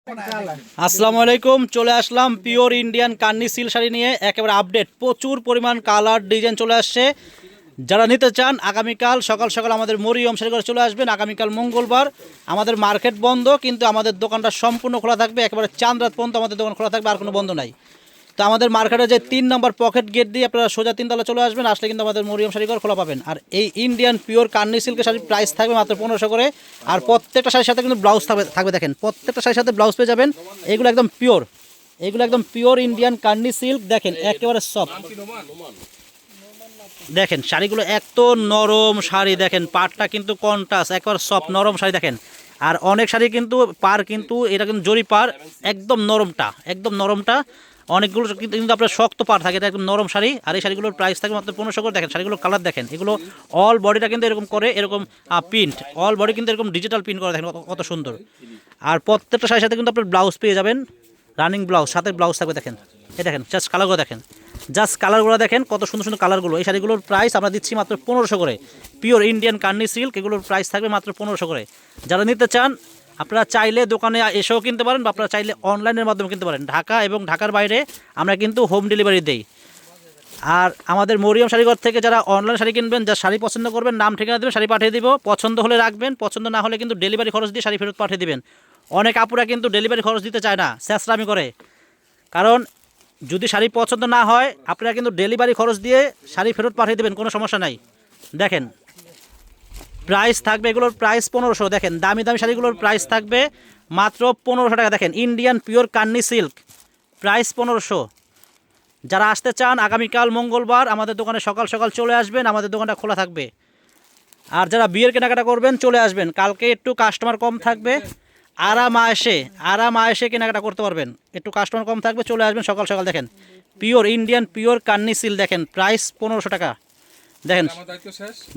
আসসালামু আলাইকুম, চলে আসলাম pure Indian Kanni seal sari নিয়ে একেবারে আপডেট। প্রচুর পরিমাণ কালার ডিজাইন চলে আসছে। যারা নিতে চান আগামীকাল সকাল সকাল আমাদের মরিয়ম শাড়ি ঘরে চলে আসবেন। আগামীকাল মঙ্গলবার আমাদের মার্কেট বন্ধ, কিন্তু আমাদের দোকানটা সম্পূর্ণ খোলা থাকবে। একেবারে চাঁদ রাত পর্যন্ত আমাদের দোকান খোলা থাকবে, আর কোনো বন্ধ নাই। তো আমাদের মার্কেটে যে 3 নম্বর পকেট গেট দিয়ে আপনারা সোজা 3 তলা চলে আসবেন, আসলে কিন্তু আমাদের মরিয়ম শাড়ি ঘর খোলা পাবেন। আর এই ইন্ডিয়ান পিওর কান্নি সিল্কের শাড়ির প্রাইস থাকবে মাত্র 1500 করে। আর প্রত্যেকটা শাড়ির সাথে কিন্তু ব্লাউজ থাকবে দেখেন, প্রত্যেকটা শাড়ির সাথে ব্লাউজ পেয়ে যাবেন। এগুলো একদম পিওর, এগুলো একদম পিওর ইন্ডিয়ান কান্নি সিল্ক। দেখেন একেবারে সফট, দেখেন শাড়িগুলো এত নরম শাড়ি। দেখেন পাড়টা কিন্তু কন্ট্রাস্ট, একেবারে সফট নরম শাড়ি দেখেন। আর অনেক শাড়ি কিন্তু পার কিন্তু এটা কিন্তু জরি পার, একদম নরমটা, একদম নরমটা। অনেকগুলো কিন্তু আপনার শক্ত পার থাকে, এটা একদম নরম শাড়ি। আর এই শাড়িগুলোর প্রাইস থাকে মাত্র 1500 করে। দেখেন শাড়িগুলোর কালার দেখেন, এগুলো অল বডিটা কিন্তু এরকম করে, এরকম প্রিন্ট, অল বডি কিন্তু এরকম ডিজিটাল প্রিন্ট করা, দেখেন কত সুন্দর। আর প্রত্যেকটা শাড়ির সাথে কিন্তু আপনার ব্লাউজ পেয়ে যাবেন, রানিং ব্লাউজ, সাথে ব্লাউজ থাকবে। দেখেন এই দেখেন জাস্ট কালারগুলো দেখেন, জাস্ট কালারগুলো দেখেন কত সুন্দর সুন্দর কালারগুলো। এই শাড়িগুলোর প্রাইস আমরা দিচ্ছি মাত্র 1500 করে। পিওর ইন্ডিয়ান কান্নি সিল্ক, এগুলোর প্রাইস থাকবে মাত্র 1500 করে। যারা নিতে চান আপনারা চাইলে দোকানে এসেও কিনতে পারেন, বা আপনারা চাইলে অনলাইনের মাধ্যমে কিনতে পারেন। ঢাকা এবং ঢাকার বাইরে আমরা কিন্তু হোম ডেলিভারি দেই। আর আমাদের মরিয়ম শাড়িঘর থেকে যারা অনলাইন শাড়ি কিনবেন, যা শাড়ি পছন্দ করবেন নাম ঠিকানা দেবেন, শাড়ি পাঠিয়ে দিব। পছন্দ হলে রাখবেন, পছন্দ না হলে কিন্তু ডেলিভারি খরচ দিয়ে শাড়ি ফেরত পাঠিয়ে দিবেন। অনেক আপুরা কিন্তু ডেলিভারি খরচ দিতে চায় না, স্যাঁচরামি করে। কারণ যদি শাড়ি পছন্দ না হয় আপনারা কিন্তু ডেলিভারি খরচ দিয়ে শাড়ি ফেরত পাঠিয়ে দেবেন, কোনো সমস্যা নাই। দেখেন প্রাইস থাকবে, এগুলোর প্রাইস 1500। দেখেন দামি দামি শাড়িগুলোর প্রাইস থাকবে মাত্র 1500 টাকা। দেখেন Indian pure Kanni silk, price 1500। যারা আসতে চান আগামীকাল মঙ্গলবার আমাদের দোকানে সকাল সকাল চলে আসবেন, আমাদের দোকানটা খোলা থাকবে। আর যারা বিয়ের কেনাকাটা করবেন চলে আসবেন, কালকে একটু কাস্টমার কম থাকবে, আরাম এসে কেনাকাটা করতে পারবেন। একটু কাস্টমার কম থাকবে, চলে আসবেন সকাল সকাল। দেখেন pure Indian pure Kanni silk, দেখেন প্রাইস 1500 টাকা। দেখেন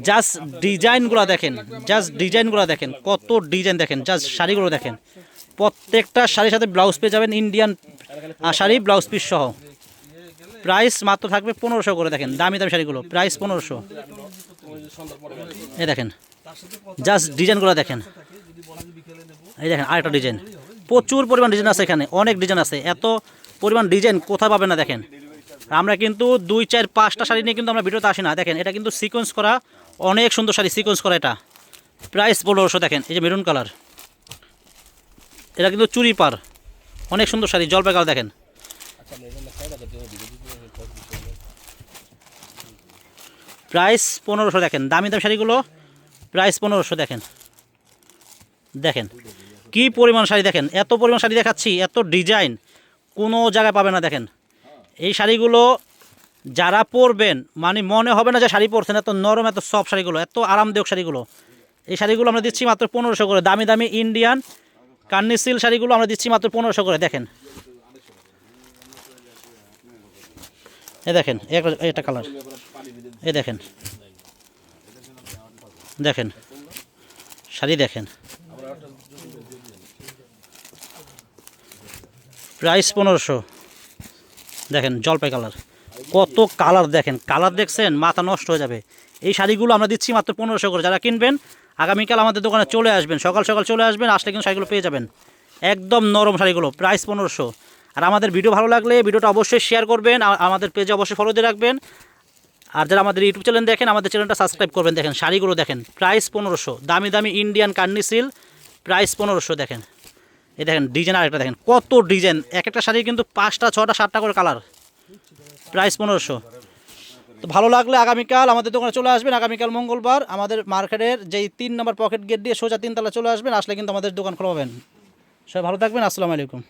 জাস্ট ডিজাইনগুলো দেখেন, জাস্ট ডিজাইনগুলো দেখেন, কত ডিজাইন দেখেন। জাস্ট শাড়িগুলো দেখেন, প্রত্যেকটা শাড়ির সাথে ব্লাউজ পেয়ে যাবেন, ইন্ডিয়ান শাড়ি ব্লাউজ পিস সহ। প্রাইস মাত্র থাকবে 1500 করে। দেখেন দামি দামি শাড়িগুলো প্রাইস 1500। এই দেখেন জাস্ট ডিজাইনগুলো দেখেন, এই দেখেন আরেকটা ডিজাইন। প্রচুর পরিমাণ ডিজাইন আছে এখানে, অনেক ডিজাইন আছে। এত পরিমাণ ডিজাইন কোথায় পাবেন না। দেখেন আমরা কিন্তু 2, 4, 5টা শাড়ি নিয়ে কিন্তু আমরা ভিডিওতে আসি না। দেখেন এটা কিন্তু সিকোয়েন্স করা, অনেক সুন্দর শাড়ি, সিকোয়েন্স করা। এটা প্রাইস 1500। দেখেন এই যে মেরুন কালার, এটা কিন্তু চুরি পার, অনেক সুন্দর শাড়ি, জলপাই কালার। দেখেন প্রাইস 1500। দেখেন দামি দামি শাড়িগুলো প্রাইস 1500। দেখেন দেখেন কি পরিমাণ শাড়ি, দেখেন এত পরিমাণ শাড়ি দেখাচ্ছি, এত ডিজাইন কোনো জায়গায় পাবে না। দেখেন এই শাড়িগুলো যারা পরবেন মানে মনে হবে না যে শাড়ি পরছেন, এত নরম, এত সফট শাড়িগুলো, এত আরামদায়ক শাড়িগুলো। এই শাড়িগুলো আমরা দিচ্ছি মাত্র 1500 করে। দামি দামি ইন্ডিয়ান কান্নি সিল্ক শাড়িগুলো আমরা দিচ্ছি মাত্র 1500 করে। দেখেন এই দেখেন একটা কালার, এই দেখেন, দেখেন শাড়ি দেখেন, প্রাইস 1500। দেখেন জলপাই কালার, কত কালার দেখেন, কালার দেখছেন মাথা নষ্ট হয়ে যাবে। এই শাড়িগুলো আমরা দিচ্ছি মাত্র 1500 করে। যারা কিনবেন আগামীকাল আমাদের দোকানে চলে আসবেন, সকাল সকাল চলে আসবেন, আসলে কিন্তু শাড়িগুলো পেয়ে যাবেন, একদম নরম শাড়িগুলো, প্রাইস 1500। আর আমাদের ভিডিও ভালো লাগলে ভিডিওটা অবশ্যই শেয়ার করবেন, আমাদের পেজে অবশ্যই ফলো দিয়ে রাখবেন। আর যারা আমাদের ইউটিউব চ্যানেল দেখেন আমাদের চ্যানেলটা সাবস্ক্রাইব করবেন। দেখেন শাড়িগুলো দেখেন প্রাইস 1500, দামি দামি ইন্ডিয়ান কান্নি সিল্ক, প্রাইস 1500। দেখেন এই দেখেন ডিজাইন, আরেকটা দেখেন কত ডিজাইন, এক একটা শাড়ি কিন্তু 5টা 6টা 7টা করে কালার, প্রাইস 1500। তো ভালো লাগলে আগামীকাল আমাদের দোকানে চলে আসবেন। আগামীকাল মঙ্গলবার আমাদের মার্কেটের যেই 3 নম্বর পকেট গেট দিয়ে সোজা 3 তলা চলে আসবেন, আসলে কিন্তু আমাদের দোকান খোলা পাবেন। সবাই ভালো থাকবেন, আসসালামু আলাইকুম।